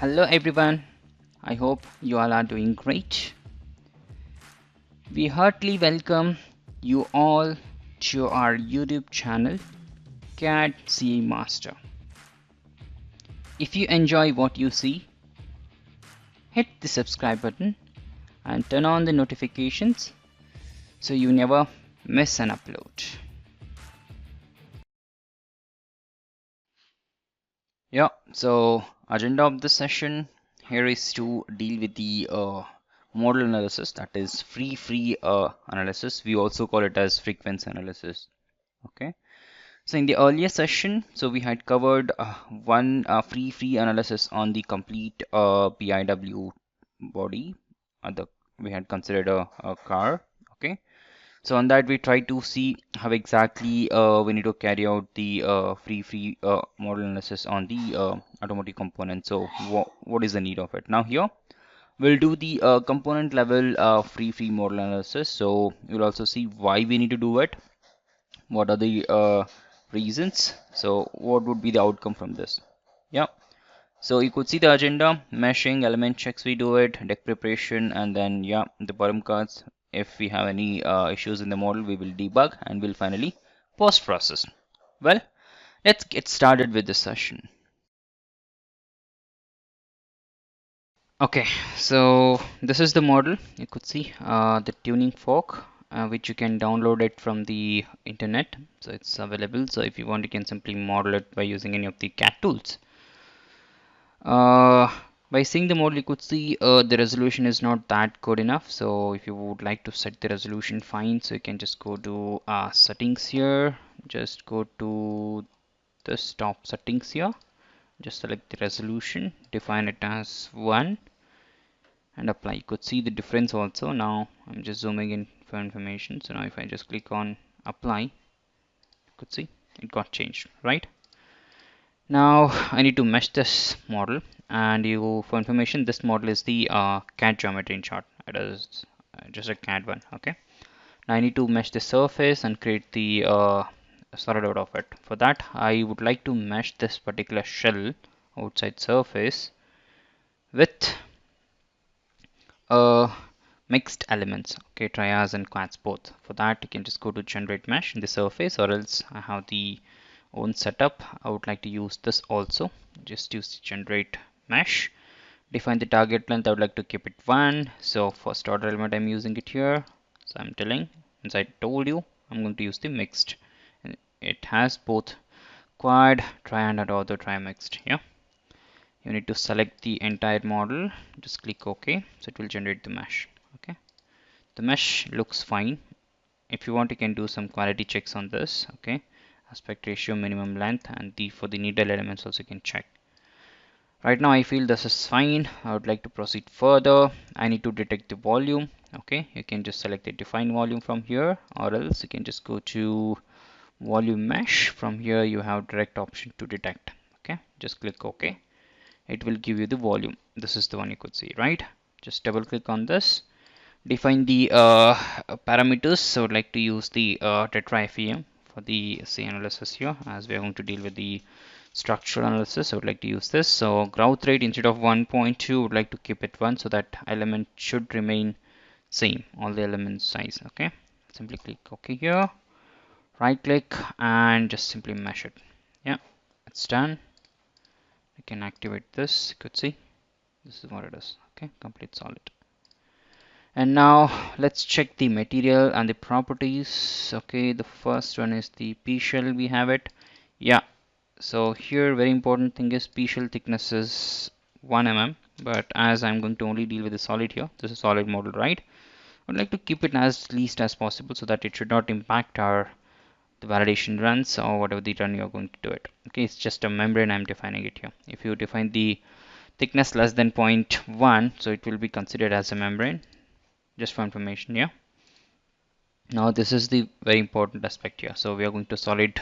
Hello everyone, I hope you all are doing great. We heartily welcome you all to our YouTube channel CAD CA Master. If you enjoy what you see, hit the subscribe button and turn on the notifications so you never miss an upload. Yeah, so agenda of this session here is to deal with the modal analysis, that is free analysis. We also call it as frequency analysis. Okay, so in the earlier session, so we had covered one free analysis on the complete PIW body. We had considered a car. Okay, so on that, we try to see how exactly we need to carry out the model analysis on the automotive component. So what is the need of it? Now here we'll do the component level free model analysis. So we'll also see why we need to do it. What are the reasons? So what would be the outcome from this? Yeah. So you could see the agenda, meshing, element checks, we do it, deck preparation, and then yeah, the bottom cards. If we have any issues in the model, we will debug and we'll finally post-process. Well, let's get started with this session. Okay, so this is the model. You could see the tuning fork, which you can download it from the internet. So it's available. So if you want, you can simply model it by using any of the CAD tools. Uh, by seeing the model, you could see the resolution is not that good enough. So if you would like to set the resolution, fine. So you can just go to settings here. Just go to the top settings here. Just select the resolution, define it as 1 and apply. You could see the difference also. Now I'm just zooming in for information. So now if I just click on apply, you could see it got changed, right? Now I need to mesh this model, and you, for information, this model is the CAD geometry in short. It is just a CAD one. Okay. Now I need to mesh the surface and create the solid out of it. For that, I would like to mesh this particular shell outside surface with mixed elements. Okay, triads and quads both. For that, you can just go to generate mesh in the surface, or else I have the own setup. I would like to use this also. Just use generate mesh. Define the target length. I would like to keep it 1. So first order element, I'm using it here. So I'm telling, as I told you, I'm going to use the mixed. And it has both quad, triad, and auto tri mixed. Yeah. You need to select the entire model. Just click OK. So it will generate the mesh. Okay. The mesh looks fine. If you want, you can do some quality checks on this. Okay. Aspect ratio, minimum length, and for the needle elements also you can check. Right now I feel this is fine. I would like to proceed further. I need to detect the volume. Okay, you can just select the define volume from here, or else you can just go to volume mesh. From here you have direct option to detect. Okay, just click OK. It will give you the volume. This is the one you could see, right? Just double click on this. Define the parameters. So I would like to use the tetra FEM for the C analysis here, as we are going to deal with the structural analysis. I would like to use this. So growth rate, instead of 1.2, would like to keep it 1, so that element should remain same, all the elements size. Okay, simply click OK here, right click, and just simply mesh it. Yeah, it's done. You can activate this. You could see this is what it is. Okay, complete solid. And now let's check the material and the properties. Okay, the first one is the Pshell. We have it. Yeah, so here very important thing is Pshell thickness is 1 mm, but as I'm going to only deal with the solid here, this is solid model, right? I'd like to keep it as least as possible so that it should not impact our the validation runs or whatever the run you're going to do it. Okay, it's just a membrane, I'm defining it here. If you define the thickness less than 0.1, so it will be considered as a membrane, just for information. Yeah, now this is the very important aspect here. So we are going to solid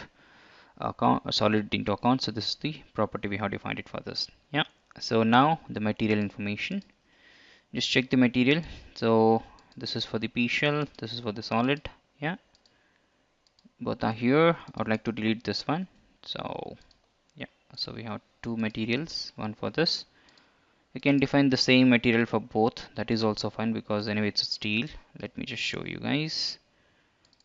into account. So this is the property we have defined it for this. Yeah, so now the material information, just check the material. So this is for the Pshell, this is for the solid. Yeah, both are here. I would like to delete this one. So yeah, so we have two materials, one for this, You can define the same material for both. That is also fine because anyway it's steel. Let me just show you guys.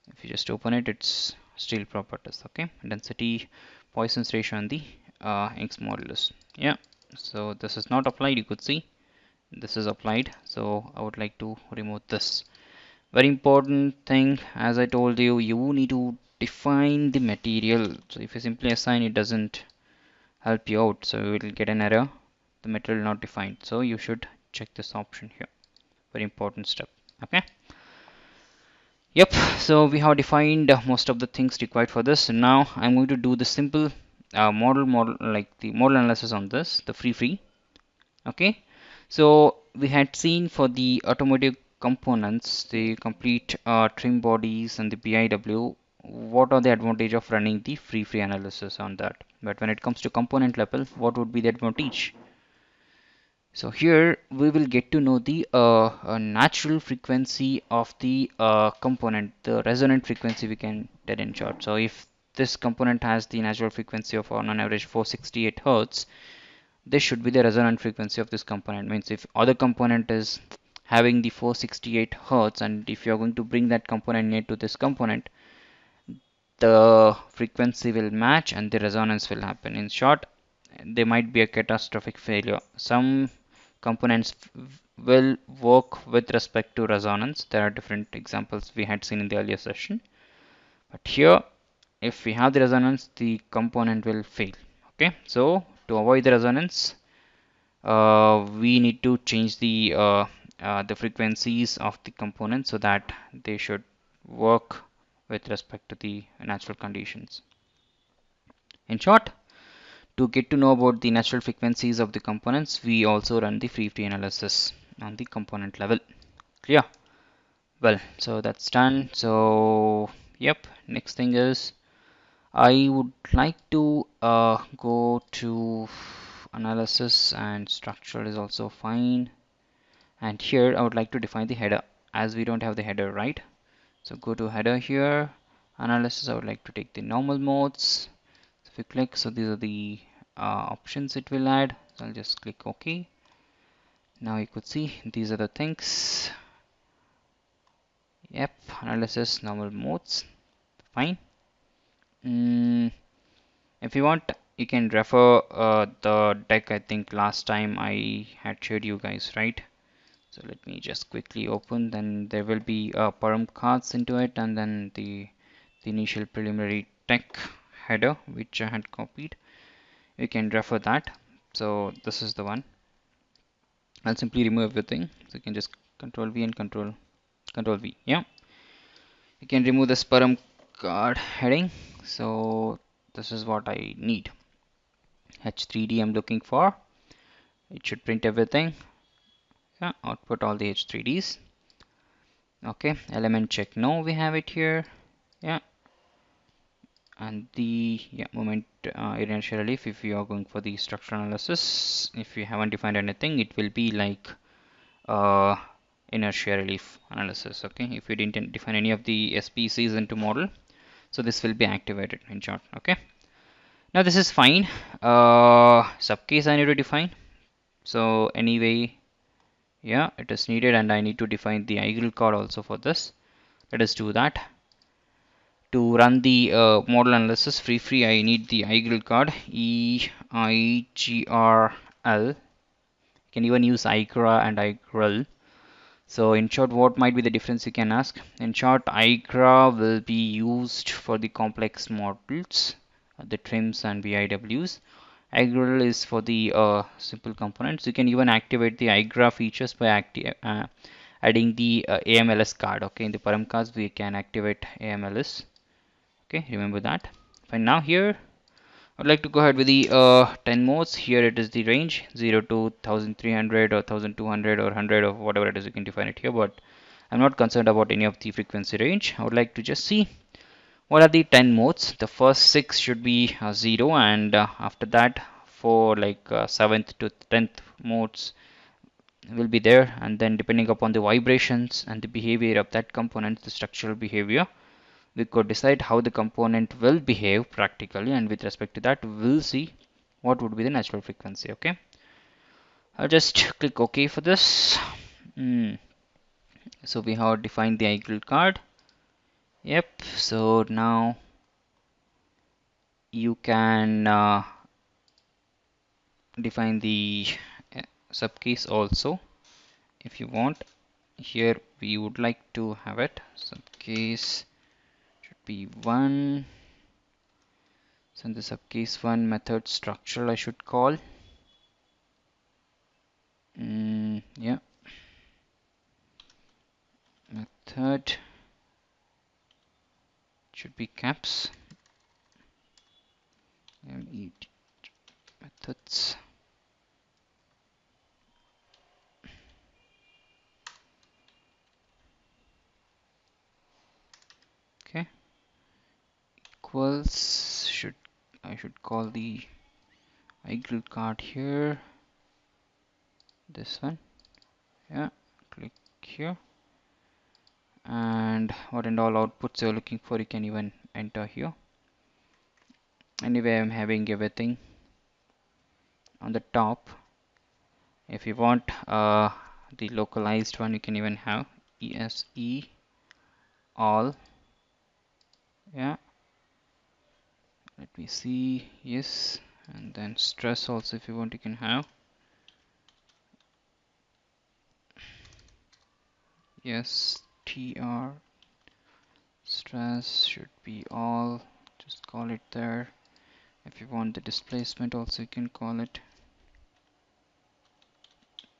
If you just open it, it's steel properties. Okay, density, Poisson's ratio, and the Young's modulus. Yeah, so this is not applied. You could see this is applied. So I would like to remove this. Very important thing, as I told you, you need to define the material. So if you simply assign, it doesn't help you out. So you will get an error. The material not defined. So you should check this option here. Very important step. Okay. Yep, so we have defined most of the things required for this. Now I'm going to do the simple model like the model analysis on this, the free. Okay, so we had seen for the automotive components, the complete trim bodies and the BIW, what are the advantage of running the free analysis on that. But when it comes to component level, what would be the advantage? So here we will get to know the natural frequency of the component, the resonant frequency we can tell in short. So if this component has the natural frequency of on average 468 Hertz, this should be the resonant frequency of this component. Means if other component is having the 468 Hertz and if you are going to bring that component near to this component, the frequency will match and the resonance will happen. In short, there might be a catastrophic failure. Some components will work with respect to resonance. There are different examples we had seen in the earlier session. But here, if we have the resonance, the component will fail. Okay, so to avoid the resonance, we need to change the frequencies of the components so that they should work with respect to the natural conditions. In short, to get to know about the natural frequencies of the components, we also run the free analysis on the component level. Clear? Well, so that's done. So, yep, next thing is I would like to go to analysis, and structure is also fine. And here I would like to define the header, as we don't have the header, right? So go to header here, analysis. I would like to take the normal modes. If you click, so these are the options it will add. So I'll just click OK. Now you could see these are the things. Yep, analysis, normal modes, fine. If you want, you can refer the deck. I think last time I had showed you guys, right? So let me just quickly open. Then there will be param cards into it, and then the initial preliminary tech header which I had copied. You can refer that. So this is the one. I'll simply remove everything. So you can just Control V and Control V. Yeah, you can remove this param card heading. So this is what I need. H3D I'm looking for. It should print everything. Yeah, output all the H3Ds. Okay, element check. No, we have it here. Yeah, and the moment inertial relief. If you are going for the structural analysis, if you haven't defined anything, it will be like inertia relief analysis. Okay, if you didn't define any of the SPCs into model, so this will be activated in short. Okay, now this is fine. Subcase I need to define. So anyway, yeah, it is needed, and I need to define the EIGRL code also for this. Let us do that. To run the model analysis free, I need the EIGRL code, EIGRL. You can even use EIGRA and EIGRL. So in short, what might be the difference, you can ask. In short, EIGRA will be used for the complex models, the trims and BIWs. EIGRL is for the simple components. You can even activate the EIGRA features by adding the AMLS card. Okay, in the param cards we can activate AMLS. Okay, remember that. Fine. Now here I'd like to go ahead with the 10 modes. Here it is the range 0 to 1300 or 1200 or 100 or whatever it is, you can define it here, but I'm not concerned about any of the frequency range. I would like to just see what are the 10 modes. The first 6 should be 0, and after that for like 7th to 10th modes will be there, and then depending upon the vibrations and the behavior of that component, the structural behavior, we could decide how the component will behave practically, and with respect to that we'll see what would be the natural frequency. Okay, I'll just click OK for this. So we have defined the EIGRL card. Yep, so now you can define the subcase also if you want. Here we would like to have it subcase should be 1. So in the subcase 1 method structural I should call. Yeah, method should be caps methods. Okay, equals I should call the EIGRL card here, this one. Yeah, click here, and what and all outputs you're looking for you can even enter here. Anyway, I'm having everything on the top. If you want the localized one, you can even have ESE all. Yeah, let me see. Yes, and then stress also if you want you can have. Yes, TR stress should be all. Just call it there. If you want the displacement also you can call it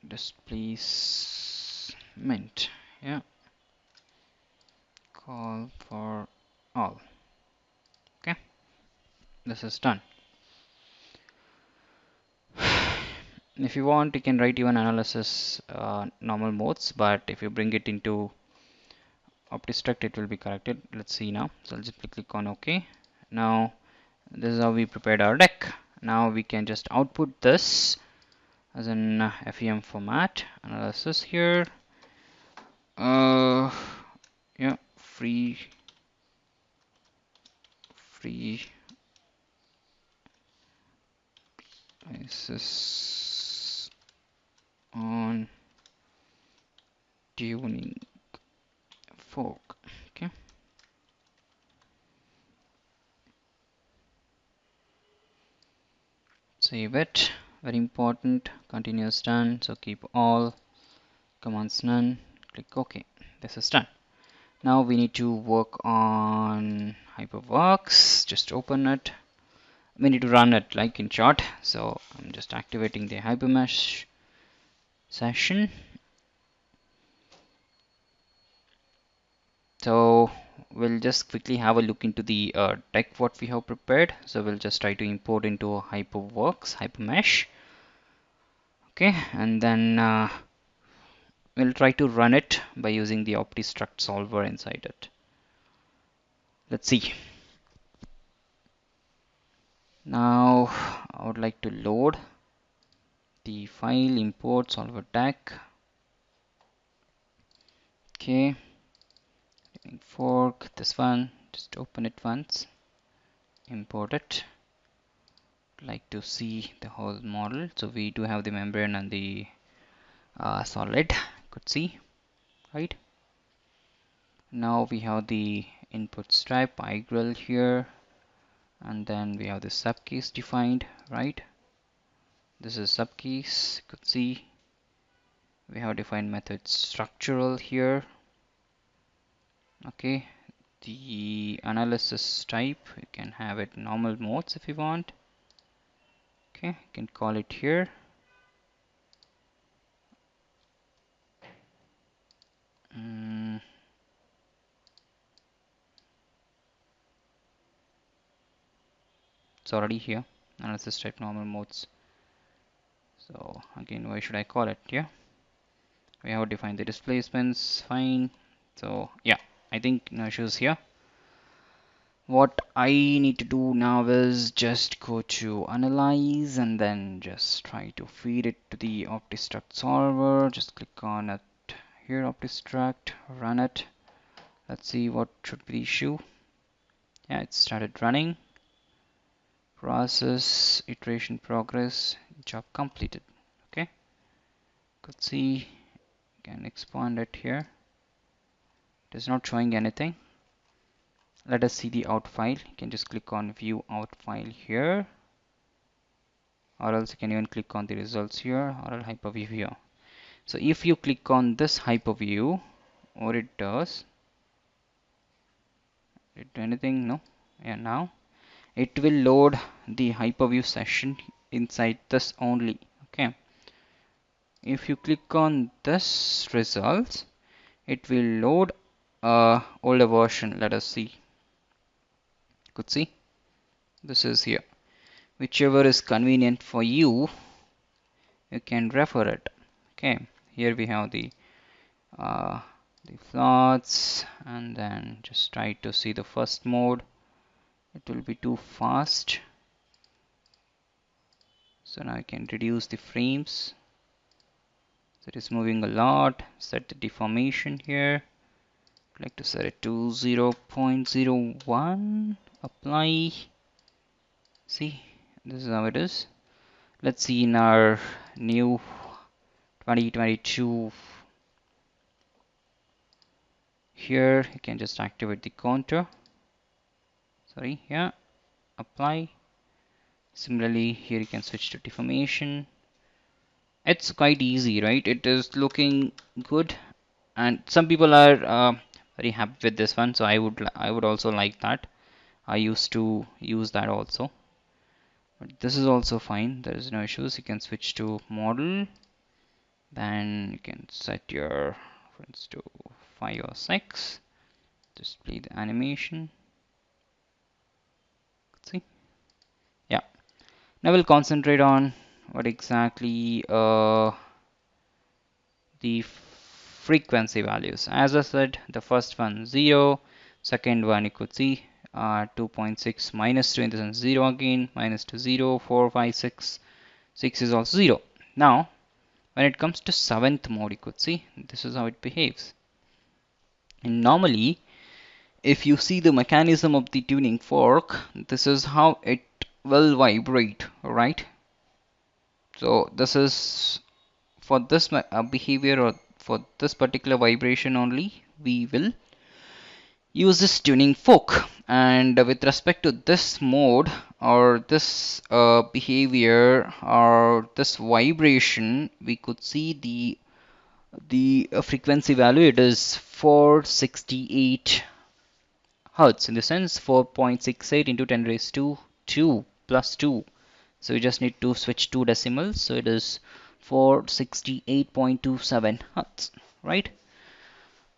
displacement. Yeah, call for all. Okay, this is done. If you want you can write even analysis normal modes, but if you bring it into Optistruct it will be corrected. Let's see now. So I'll simply click on OK. Now this is how we prepared our deck. Now we can just output this as an FEM format. Analysis here. Yeah, free ANSYS on tuning fork. Okay. Save it. Very important. Continuous done. So keep all commands none. Click OK. This is done. Now we need to work on HyperWorks. Just open it. We need to run it like in short. So I'm just activating the Hypermesh session. So we'll just quickly have a look into the deck what we have prepared. So we'll just try to import into HyperWorks, Hypermesh. Okay, and then we'll try to run it by using the Optistruct solver inside it. Let's see. Now I would like to load the file import solver deck. Okay, fork this one, just open it once, import it. Like to see the whole model. So we do have the membrane and the solid, could see, right? Now we have the input type EIGRL here, and then we have the subcase defined, right? This is subcase, could see. We have defined method structural here. Okay, the analysis type you can have it normal modes if you want. Okay, you can call it here. It's already here, analysis type normal modes. So again, why should I call it? Yeah, we have defined the displacements, fine. So yeah, I think no issues here. What I need to do now is just go to analyze and then just try to feed it to the Optistruct solver. Just click on it here, Optistruct, run it. Let's see what should be the issue. Yeah, it started running. Process, iteration progress, job completed. Okay. Could see, can expand it here. It is not showing anything. Let us see the out file. You can just click on view out file here, or else you can even click on the results here, or hyperview here. So if you click on this hyperview, what it does, did it do anything? No. Yeah, now it will load the hyperview session inside this only. Okay. If you click on this results, it will load a older version. Let us see. Could see this is here. Whichever is convenient for you, you can refer it. Okay. Here we have the plots, and then just try to see the first mode. It will be too fast, so now I can reduce the frames. So it is moving a lot. Set the deformation here. I'd like to set it to 0.01. Apply. See, this is how it is. Let's see in our new 2022. Here you can just activate the counter. Sorry, yeah, apply. Similarly, here you can switch to deformation. It's quite easy, right? It is looking good, and some people are very happy with this one. So I would also like that. I used to use that also, but this is also fine. There is no issues. You can switch to model, then you can set your reference to 5 or 6. Display the animation. See, yeah. Now we'll concentrate on what exactly the frequency values. As I said, the first one 0, second one you could see 2.6 minus 2 in the sense 0 again, minus 2 0, 4, 5, 6, 6 is also 0. Now when it comes to 7th mode, you could see this is how it behaves. And normally if you see the mechanism of the tuning fork, this is how it will vibrate, right? So this is for this behavior, or for this particular vibration only, we will use this tuning fork. And with respect to this mode, or this behavior, or this vibration, we could see the frequency value. It is 468 hertz, in the sense 4.68 into 10 raised to 2 plus 2. So you just need to switch 2 decimals. So it is 468.27 hertz, right?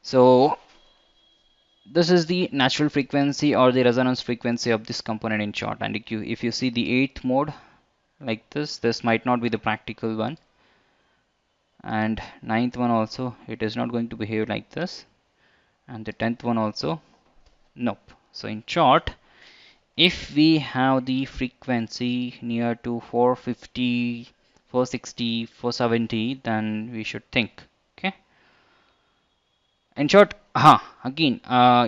So this is the natural frequency or the resonance frequency of this component in short. And if you see the 8th mode like this might not be the practical one. And 9th one also, it is not going to behave like this. And the 10th one also, nope. So in short, if we have the frequency near to 450, 460, 470, then we should think. Okay. In short, again,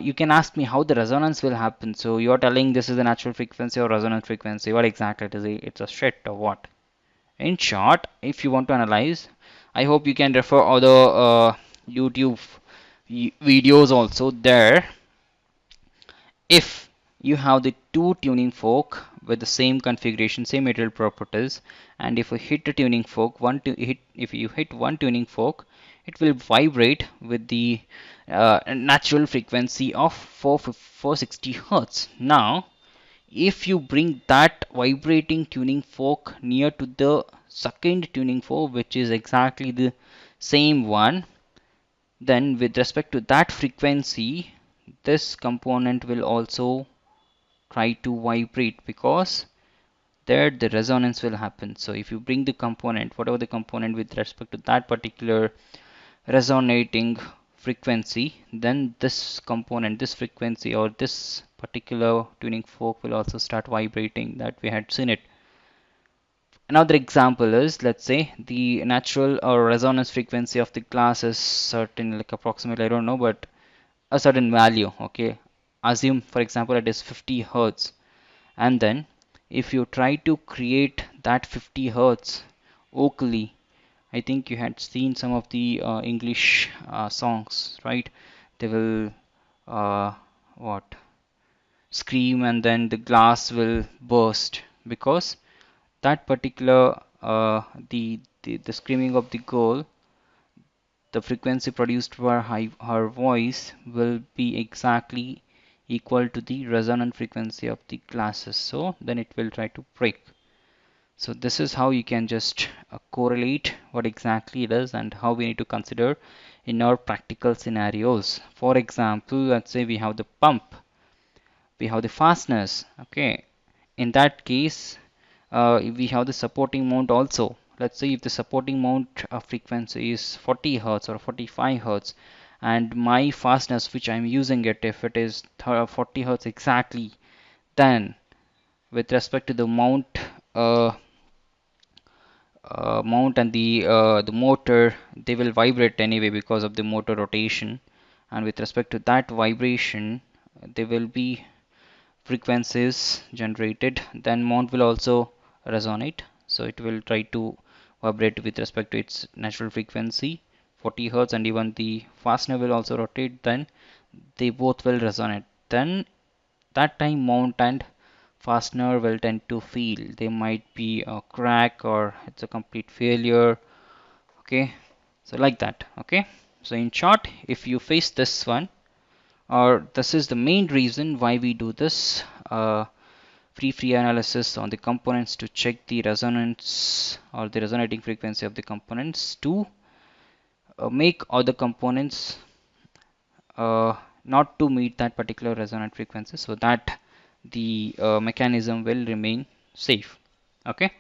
you can ask me how the resonance will happen. So you are telling this is the natural frequency or resonance frequency. What exactly it is? It's a shit or what? In short, if you want to analyze, I hope you can refer other YouTube videos also there. If you have the two tuning fork with the same configuration, same material properties, and if you hit a tuning fork, if you hit one tuning fork, it will vibrate with the natural frequency of 460 hertz. Now if you bring that vibrating tuning fork near to the second tuning fork, which is exactly the same one, then with respect to that frequency, this component will also try to vibrate, because there the resonance will happen. So if you bring the component, whatever the component with respect to that particular resonating frequency, then this component, this frequency, or this particular tuning fork will also start vibrating, that we had seen it. Another example is, let's say the natural or resonance frequency of the glass is certain, like approximately, I don't know, but a certain value. Okay, assume for example it is 50 hertz, and then if you try to create that 50 hertz vocally, I think you had seen some of the English songs, right? They will what scream and then the glass will burst because that particular the screaming of the girl, the frequency produced by her voice will be exactly equal to the resonant frequency of the glasses, so then it will try to break. So this is how you can just correlate what exactly it is and how we need to consider in our practical scenarios. For example, let's say we have the pump, we have the fasteners. Okay, in that case, we have the supporting mount also. Let's say if the supporting mount frequency is 40 Hertz or 45 Hertz, and my fasteners which I'm using it, if it is 40 Hertz exactly, then with respect to the mount and the motor, they will vibrate anyway because of the motor rotation, and with respect to that vibration, there will be frequencies generated. Then mount will also resonate, so it will try to vibrate with respect to its natural frequency 40 Hertz, and even the fastener will also rotate, then they both will resonate. Then that time mount and fastener will tend to feel they might be a crack or it's a complete failure. Okay, so like that. Okay, so in short, if you face this one, or this is the main reason why we do this free analysis on the components, to check the resonance or the resonating frequency of the components, to make other components not to meet that particular resonant frequency, so that the mechanism will remain safe. Okay,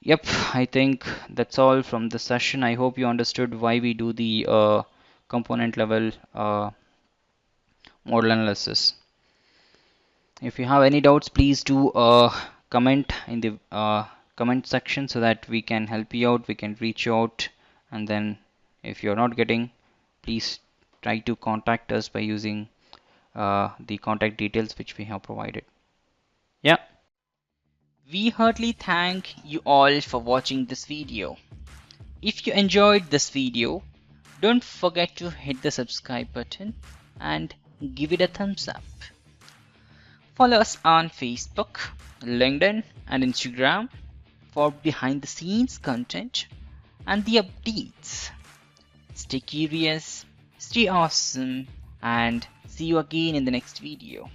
yep, I think that's all from the session. I hope you understood why we do the component level model analysis. If you have any doubts, please do comment in the comment section so that we can help you out, we can reach you out. And then if you're not getting, please try to contact us by using the contact details which we have provided. Yeah. We heartily thank you all for watching this video. If you enjoyed this video, don't forget to hit the subscribe button and give it a thumbs up. Follow us on Facebook, LinkedIn and Instagram for behind the scenes content and the updates. Stay curious, stay awesome, and see you again in the next video.